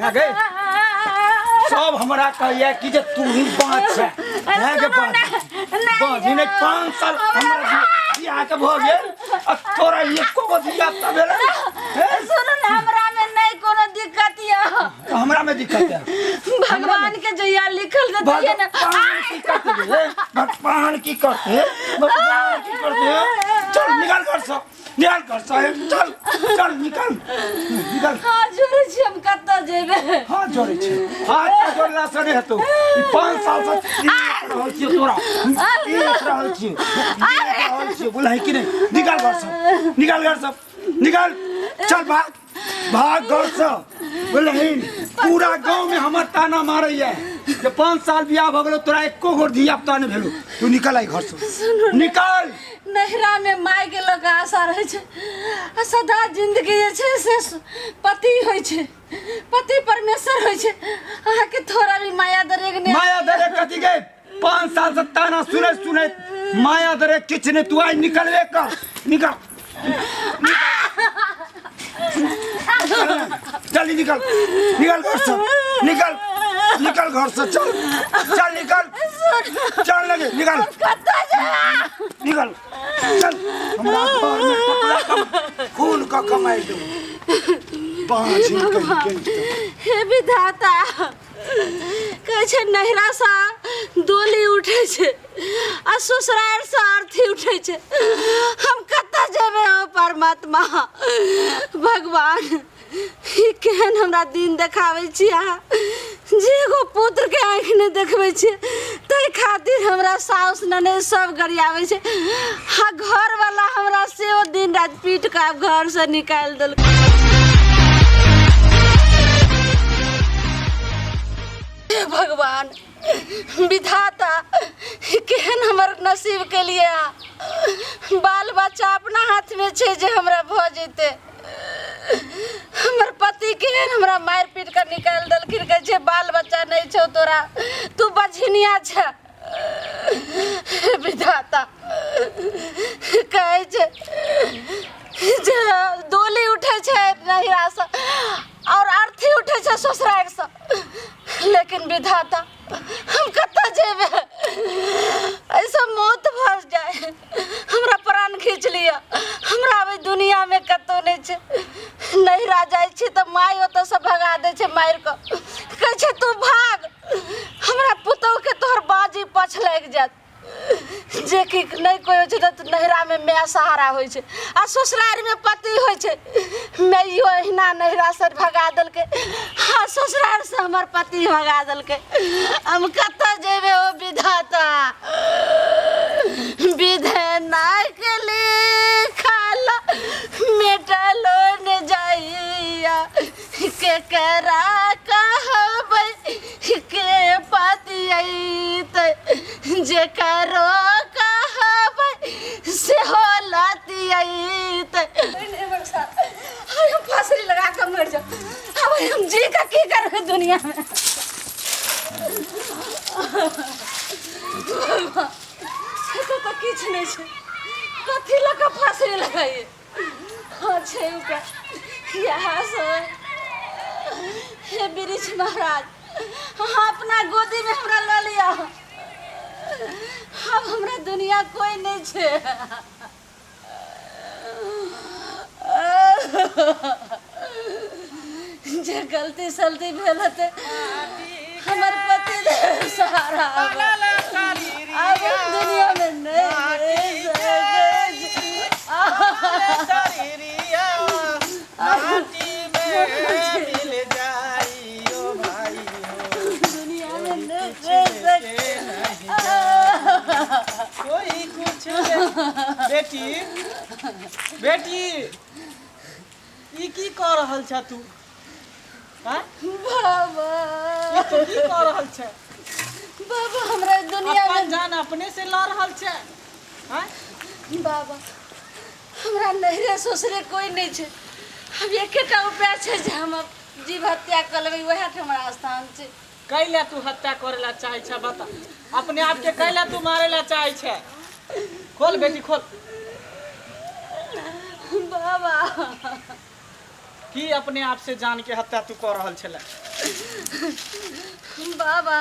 गए सब हमरा कहिए कि जे तू ही बाँच है के बाँच ने 5 साल हमरा बियाह के भ गेल आ तोरा एको गो दिया त भेल सुनो ना हमरा में नहीं कोनो दिक्कत है हमरा में दिक्कत है भगवान के जया लिखल रहती है ना भगवान की करते चल निकाल कर सब चल चल निकाल हां जोरे छी हम कत्ता जेबे हां जोरे छी हाथ जोड़ला से नहीं हेतौ 5 साल से रहल छी तोरा रहल छी बोला है कि नहीं निकाल घर सब निकाल चल भाग घर से बोलहिन पूरा गांव में हमर ताना मारै है जे 5 साल बियाह भ गेलो तोरा एको गो धिया पुता नहीं भेलो तू निकल आई घर से निकाल नहरा में माय के लोग आशा रहे छे आ सदा जिंदगी जे छे से पति होय छे पति परमेश्वर होय छे आहा के थोड़ा भी माया दरे कथी के 5 साल से ताना सुने माया दरे किछ ने तू आई निकलवे कर निकल जल्दी निकल घर से निकल घर से चल निकल लगे निकल चल हमरा घर में पकड़ा खून का कमाई दो हे विधाता कहे छे नहरा सा डोली उठे छे आ ससुराल से अर्थी उठे छे हम कत्ता जेबे हो परमात्मा भगवान ई केहन हमरा दिन देखावे छी आ जे गो पुत्र के आँख ने देखबे छी तै खातिर हमरा साउस नने सब गरियावे छे हा घर वाला हमरा से ओ दिन रात पीट के घर से निकाल देल भगवान विधाता केहन हमर नसीब के लिए बाल बच्चा अपना हाथ में छे जे हमरा भ जेते हमर पति केहन हमरा मार पीट कर निकाल दलखिन के जे बाल बच्चा नहीं छौ तोरा तू बझनिया छ विधाता कहे छे जे डोली उठे छे नहिरा से और अर्थी उठे छे ससुराल से लेकिन विधाता हम कत्ता जेबे ऐसा मौत भस जाए हमरा प्राण खींच लिया हमरा अभी दुनिया में कतो नहीं छे नहिरा जाय छी त माय ओत से भगा दे छे मार को कहे छे तू भाग हमरा पुतौ के तोहर बाजी पछ लग जात जे कि नहीं कोई हो छे त नहिरा में मैं सहारा होय छे आ ससुराल में पति होय छे मैं यो हिना नहिरा से भगा दल के हां ससुराल से हमर पति भगा दल के हम कत्ता जेबे ओ विधाता विधना के लिखल मेटलो न जाइया के करा कहबै के पति आइत जे करो कहबै से हो लाती आइत हम फांसी लगा के मर जा अब हम जी का की करबे दुनिया में तो किछ नहीं छे कथी लगा फांसी लगाइए हां छे का यहाँ से हे वृक्ष महाराज हाँ अपना गोदी में हमरा ल लिया अब हमरा दुनिया कोई नहीं छे जे गलती सलती भेल हते हमर पति दे सहारा अब दुनिया में नहीं कोई कुछ बेटी ई की कर रहल छ तू हां बाबा तू की कर रहल छ बाबा हमरा दुनिया में जान अपने से लड़ रहल छ हां बाबा हमरा नहरे ससुरे कोई नहीं छे अब एकेटा उपाय छे जे हम जीव हत्या कर लेबै वही हमरा स्थान छे कैला तू हत्या करेला चाहे छ बता अपने आप के कैला तू मारेला चाहे छ खोल बेटी खोल बाबा कि अपने आप से जान के हत्या तू कर रहल छले? बाबा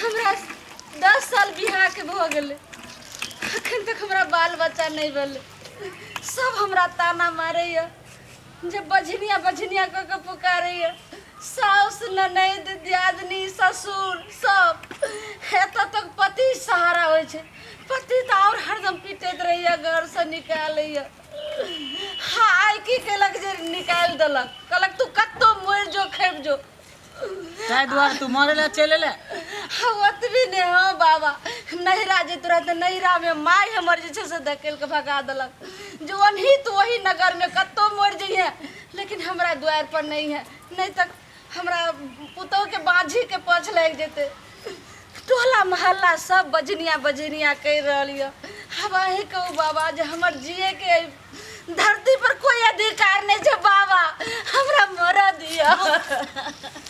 हमरा 10 साल बियाह के भ गेले, अखन तक हमरा बाल बच्चा नहीं भेले। सब हमरा ताना मारैया, जब बझनिया बझनिया कह के पुकारैया। साउस ननद दियादनी ससुर सब एतऽ तक पति सहारा होइ छै। पति तो और हरदम पीटैत रहिया, घर से निकालैया। हाँ आइ की केलक जे निकाल देलक, कहलक तू कत्तो मर जो खेब जो। ताहि दुआरे तू मरे ला चले ले? हाँ ओतबी ने। हाँ बाबा नैहरा जैत रह तो नैहरा में माय हमर जे छै से धकेल के भगा देलक, जो ओनही तो वही नगर में कत्तो मर जइहे, लेकिन हमरा द्वार पर नहीं है। नहीं तक हमरा पुतोह के बाझी के पछ लग जेते। टोला मोहल्ला सब बजनिया बजनिया कह रही है। अब अहीं कहू बाबा जे हमर जिए के धरती पर कोई अधिकार नहीं है बाबा, हमरा मरा दिया।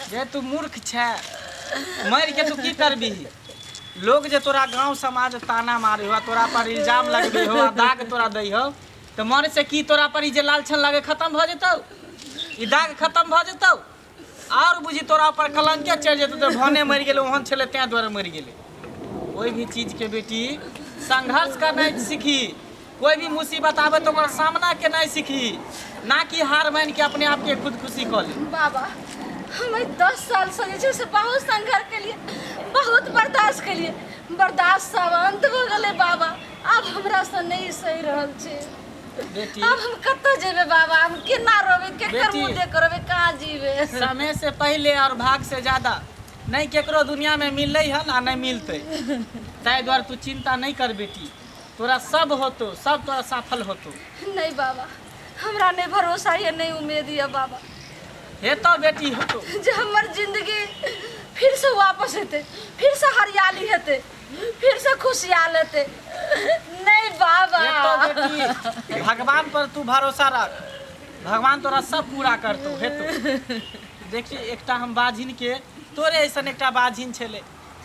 जे तू मूर्ख छे, मर के तू की करबी? लोग जे तोरा गांव समाज ताना मारे हो, तोरा पर इल्जाम लगबे हो, दाग तोरा दे हो, तो मरे से की तोरा पर जे लालछन लगे खत्म भ जेतौ? ई दाग खत्म भ जेतौ? और बुझी तोरा पर कलंके चढ़ जेतौ। तो भने मर गेले ओहन छले तै द्वारे मर गेले। कोई भी चीज के बेटी संघर्ष करना सीखी, कोई भी मुसीबत आवे तो ओकर सामना के नहीं सीखी, ना कि हार मान के अपने आप के खुदकुशी कर ले। बाबा हम 10 साल से बहुत संघर्ष के लिए, बहुत बर्दाश्त के लिए, बर्दाश्त सब अंत हो गए बाबा। अब हमरा से नहीं सही रहल छे बेटी। अब हम कत्ता जेबे बाबा? हम केना रहबे, केकर मुंह देख रहबे, कहाँ जीवे? समय से पहले और भाग से ज्यादा नहीं केकरो दुनिया में मिल है ना नहीं मिलते। ताहि द्वारे तू चिंता नहीं कर बेटी, तोरा सब होतो, सब तोरा सफल होतो। नहीं बाबा हमरा नहीं भरोसा है, नहीं उम्मीद है बाबा। हेतो बेटी होतो, जे हमर जिंदगी फिर से वापस हेते, फिर से हरियाली हेते, फिर से खुशहाल हेते। नहीं बाबा। हेतो बेटी, भगवान पर तू भरोसा रख, भगवान तोरा सब पूरा करतो। हेतो देखी एकटा हम बाझिन के, तोरे ऐसन एकटा बाझिन छले,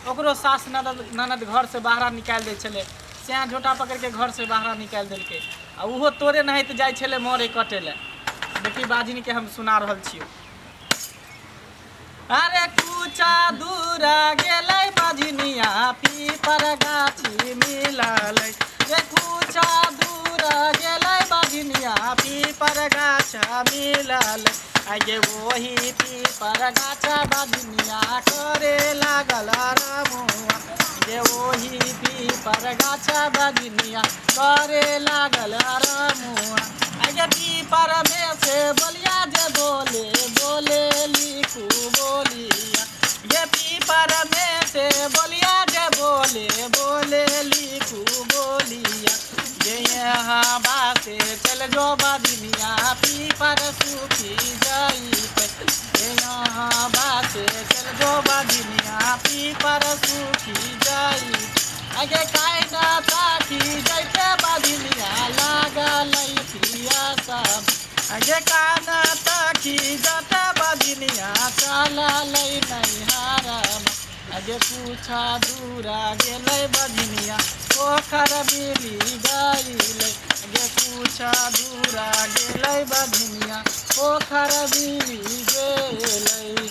ओकरो सास ननद घर से बाहर निकाल दे छले, स्याह झोटा पकड़ के घर से बाहर निकाल देलके, आ उहो तोरे नहित जाय छले मोरे कटे ले। देखी बाझिन के हम सुना रहल छियो। अरे कुचा दूरा गेलै बाझिनिया, पीपर गाछी मिललै। रे कुचा दूरा गेलै बाझिनिया, पीपर गाछा मिललै। आगे वही पीपर गाछा बाझिनिया करे लागल रमुआ। ये वही पीपर गाछा बाझिनिया करे लागल रमुआ। आगे पीपर में से बोलिया जे बोले, बोले लिखू बोलिया। ये पीपर में से बोलिया जे बोले, बोले लिखू बोलिया। ये यहाँ बासे चल जो बाझिनिया, पीपर सूखी जाई पे। ये यहाँ बासे चल जो बाझिनिया, पीपर सूखी जाई। आगे कायदा ताकी जैसे बाझिनिया लागल पियासा। आगे काना ताकी जते बाझिनिया चलल नैहरामा। आगे पूछा दूरा गेलै बाझिनिया, पोखर मिली गइलै। आगे पूछा दूरा गेलै बाझिनिया, पोखर मिली गेलै।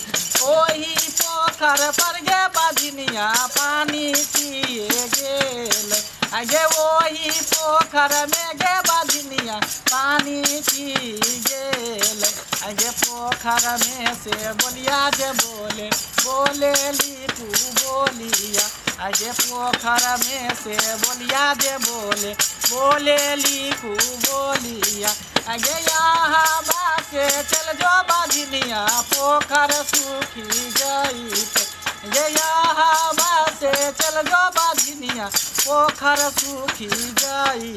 ओही पोखर पर गे बाझिनिया पानी पिए गेलै। आगे वही पोखर में गे बाझिनिया पानी पी गेलै। आगे पोखर में से बोलिया जे बोले, बोले लिखू बोलिया। आगे पोखर में से बोलिया जे बोले, बोले लिखू बोलिया। आगे यहाँ बासे चल जो बाझिनिया, पोखर सूखी गई। ये यहाँ बासे चल जो बाझिनिया, पोखर सूखी गई।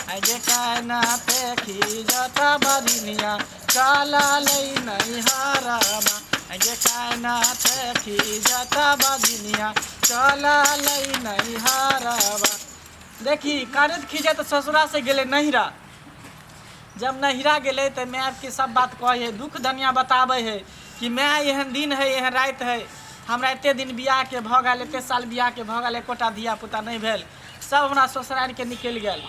आगे कहना देखी जाता बाझिनिया चला लई नैहरामा। आगे कहना देखी जाता बाझिनिया चला लई नैहरामा। देखी कानत खींचे तो ससुरा से गेले नैहरा। जब नैहरा गेले तो मैं के सब बात कहे, दुख धनिया बतावे है कि मैं एहन दिन है, एहन रात है, हमरा एते दिन बियाह के भ गेल, एते साल बियाह के भ गेल, एकोटा धिया पुता नहीं भेल, सब हमरा ससुरारि के निकल गेल,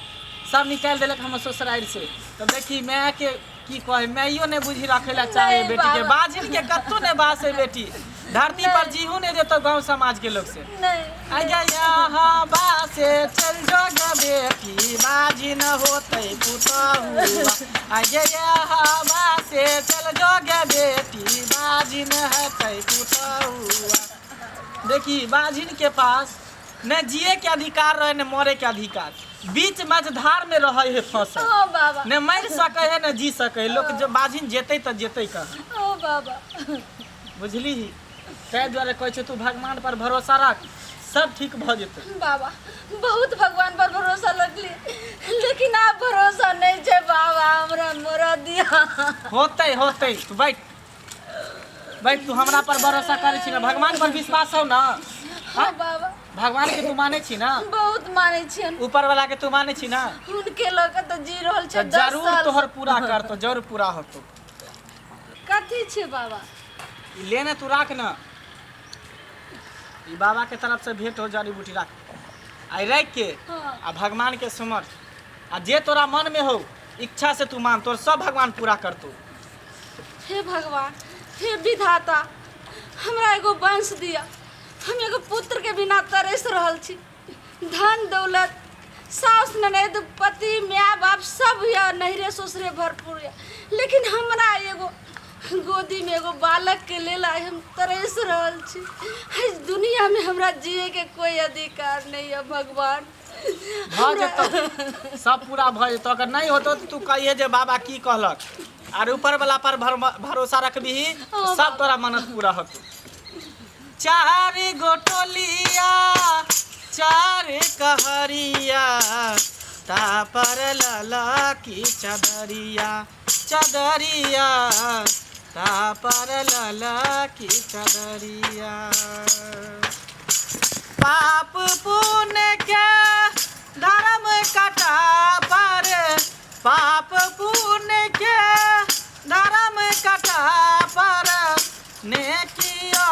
सब निकाल दिलक हमर ससुरारि से। तो देखी मैं के की कहे मैयो ने बुझी रखेला चाहे नहीं बेटी के बाबा। बाजिन के कत्तो ने बास है बेटी धरती पर जीहू ने देतो गांव समाज के लोग से नहीं आजा यहाँ बासे चल जोग बेटी बाजिन होते पुतहुआ आजा यहाँ बासे चल जोग बेटी बाजिन होते पुतहुआ। देखी बाजिन के पास न जिए के अधिकार रहे न मरे के अधिकार बीच मझधार में रहे है फसल ओ बाबा न मर सके है न जी सके है लोग जब बाजिन जेते तो जेते कह ओ बाबा बुझली ही तै द्वारे कहै छै तू भगवान पर भरोसा रख सब ठीक भ जेतै बाबा बहुत भगवान पर भरोसा रखली लेकिन आप भरोसा नहीं छे बाबा हमरा मरा दिया होतै होतै तू बैठ तू हमरा पर भरोसा करै छी ना भगवान पर विश्वास हो ना हाँ बाबा भगवान के तू माने छी ना बहुत माने छियन ऊपर वाला के तू माने छी ना उनके लोग तो जी रहल छे तो 10 जरूर साल तोहर पूरा कर तो जरूर पूरा होतो कथी छे बाबा ई लेने तू राख ना ई बाबा के तरफ से भेंट हो जड़ी बूटी राख आई रख के हाँ। आ भगवान के समर्थ आ जे तोरा मन में हो इच्छा से तू मान तोर सब भगवान पूरा करतो। हे भगवान हे विधाता हमरा एगो वंश दिया हम एगो पुत्र के बिना तरस रहल छी धन दौलत सास ननद पति माँ बाप सब या नहरे ससुरे भरपूर या लेकिन हमरा एगो गोदी में एगो बालक के लेल आए हम तरस रहल छी इस दुनिया में हमरा जिए के कोई अधिकार नहीं है भगवान भ जेतो सब पूरा भ जेतो अगर नहीं होतो तो तू कहिए जे बाबा की कहलक और ऊपर वाला पर भरोसा रखबी सब तोरा मन्नत पूरा होतो। चार गोटोलिया चार कहरिया ता पर लला की चदरिया चदरिया ता पर लला की चदरिया। पाप पुण्य के धर्म कटा पर पाप पुण्य के धर्म कटा पर नेकिया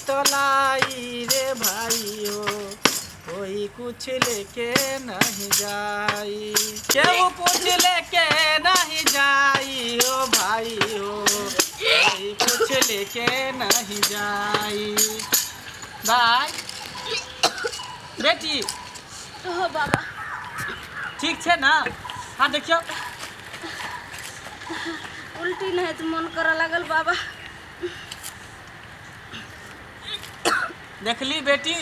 तोलाई रे भाइयों कोई कुछ लेके नहीं जाई केहू कुछ लेके नहीं जाई ओ भाइयों कोई कुछ लेके नहीं जाई। भाई बेटी हो बाबा ठीक छे ना हाँ देखियो उल्टी नहीं तो मन करे लागल बाबा देखली बेटी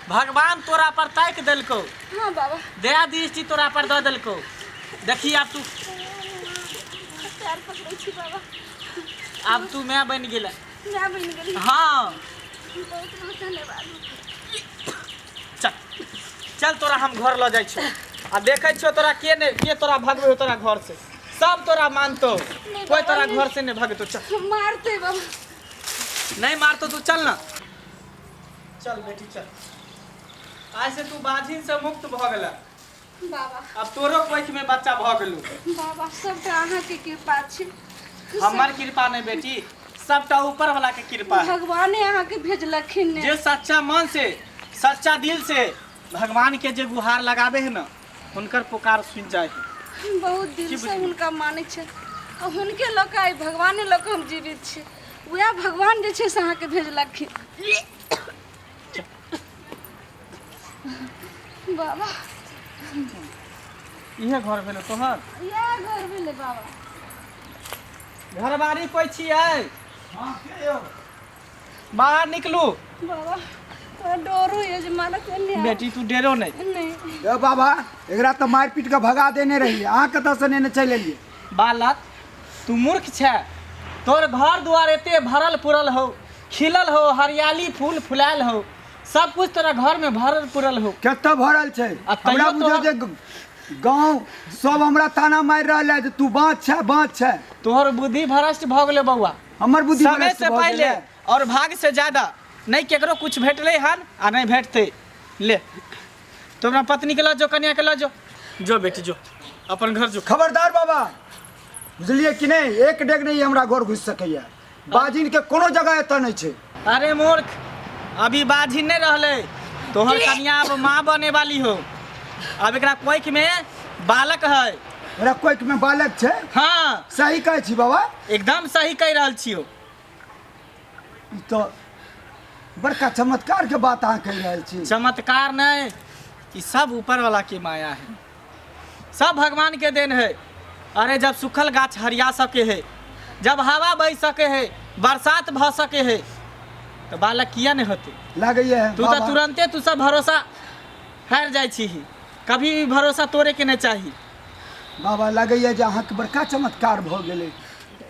भगवान तोरा पर ताक देलको हाँ बाबा दया दृष्टि तोरा पर दे देलको देखी अब तू पैर पकड़े छी बाबा अब तू मैं बन गेला मैं बन गेली हाँ बहुत बहुत धन्यवाद चल चल तोरा हम घर ल जाइ छी आ देखै छियो तोरा के तोरा भगबै तोरा घर से सब तोरा मानतो कोई तोरा घर से नहीं भगतो। चल मारते बाबा नहीं मारतो तू चल ना चल बेटी चल आज से तू बाझिन से मुक्त भ गेला बाबा अब तोरो कोख में बच्चा भ गेलू बाबा सबटा अहाँ के कृपा छी हमर कृपा नहीं बेटी सबटा ऊपर वाला के कृपा है भगवाने अहाँ के भेजलखिन ने जे सच्चा मन से सच्चा दिल से भगवान के जे गुहार लगावे है ना उनकर पुकार सुन जाए है। बहुत दिल से उनका माने छे और उनके लोक आई भगवाने लोक हम जीवित छे वह भगवान जे छे से अहाँ के भेजलखिन बाबा इहे घर भेलो तोहर या घर भेले बाबा घर बारी कोई छियै हां के यौ बाहर निकलू बाबा तो डरो यजमान के नहीं बेटी तू डेरो नहीं नहीं ए बाबा एकरा तो मार पीट के भगा देने रही अहाँ कतऽ से नेने चल एलिए बालक तू मूर्ख छै तोर घर दुआर एते भरल पुरल हो खिलल हो हरियाली फूल फुलायल हो सब कुछ तोरा घर में भरल पुरल हो कत्ता भरल छै आ तैयो हमरा बुझे जे गांव सब हमरा ताना मार रहल है जे तू बाँच छै तोहर बुद्धि भ्रष्ट भ गेले बउआ हमर बुद्धि समय भ्रष्ट से भऽ पहले गेलै। और भाग से ज्यादा नहीं केकरो कुछ भेटले हन आ नहीं भेटते ले तुम्हारा पत्नी के लो जो कन्या के लो जो बेटी जो अपन घर जो खबरदार बाबा बुझलिए कि नहीं एक डेग नहीं हमरा घर घुस सकैया बाजिन के कोनो जगह एतऽ नहीं छै अरे मूर्ख अभी बाझिन नहीं रहले तोहर कन्या अब माँ बने वाली हो अब एकरा कोख में बालक है ओरा कोइक में बालक छै। हाँ सही कहै छी बाबा। एकदम सही कह रहल छियो। ई तो बड़का चमत्कार के बात अहाँ कह रहल छी। चमत्कार नहीं, ई सब ऊपर वाला की माया है, सब भगवान के देन है। अरे जब सूखल गाछ हरिया सके है, जब हवा बह सके है, बरसात भ सके है, तो बालक किया नहीं होते। लागैए तू तो तुरंते तू सब भरोसा हार जाइ छी, कभी भी भरोसा तोड़े के नहीं चाहिए। बाबा लागैए जे अहाँके बड़का चमत्कार भऽ गेलै,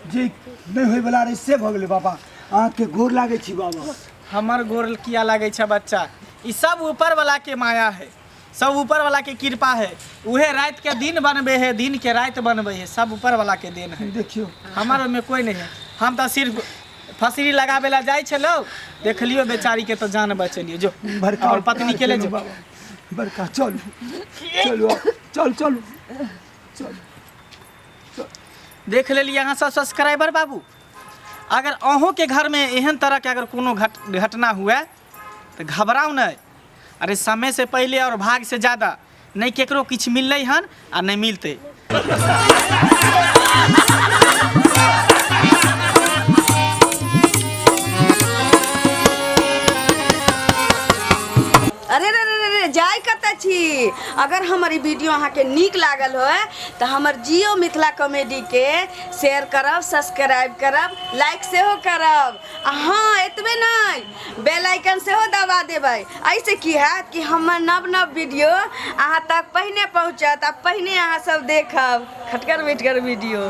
जे नहीं होय वाला रहे से भऽ गेलै। बाबा अहाँके गोर लागै छी बाबा। हमर गोर किया लागे छै बच्चा, ई सब ऊपर वाला के माया है, सब ऊपर वाला के कृपा है। उहे रात के दिन बनबे है, दिन के रात बनबे है, सब ऊपर वाला के देन है। देखियो हमारे में कोई नहीं है, हम तो सिर्फ फसरी लगाबे ला जाए छलो, देख लियो बेचारी के तो जान बचलियो। जो बड़का और पत्नी के ले जो बाबा, बड़का चलू चलू चल चलू चल। देख लेलिए यहाँ सब सब्सक्राइबर बाबू। अगर अहों के घर में एहन तरह के अगर कोनो घटना हुए तो घबराओ नहीं। अरे समय से पहले और भाग से ज़्यादा नहीं केकरो किछ मिललै हन आ नहीं मिलते। अरे रे रे रे जाय कतऽ छी। अगर हमर ई वीडियो अहाँके नीक लागल हो तो हमर जियो मिथिला कॉमेडी के शेयर करब, सब्सक्राइब करब, लाइक सेहो करब। हाँ एतबे नहीं, बेल आइकन सेहो दबा देबै। ऐसे की हैत कि हमर नव नव वीडियो अहाँ तक पहिने पहुँचत आ पहिने अहाँ सब देखब खटकर बैठकर वीडियो।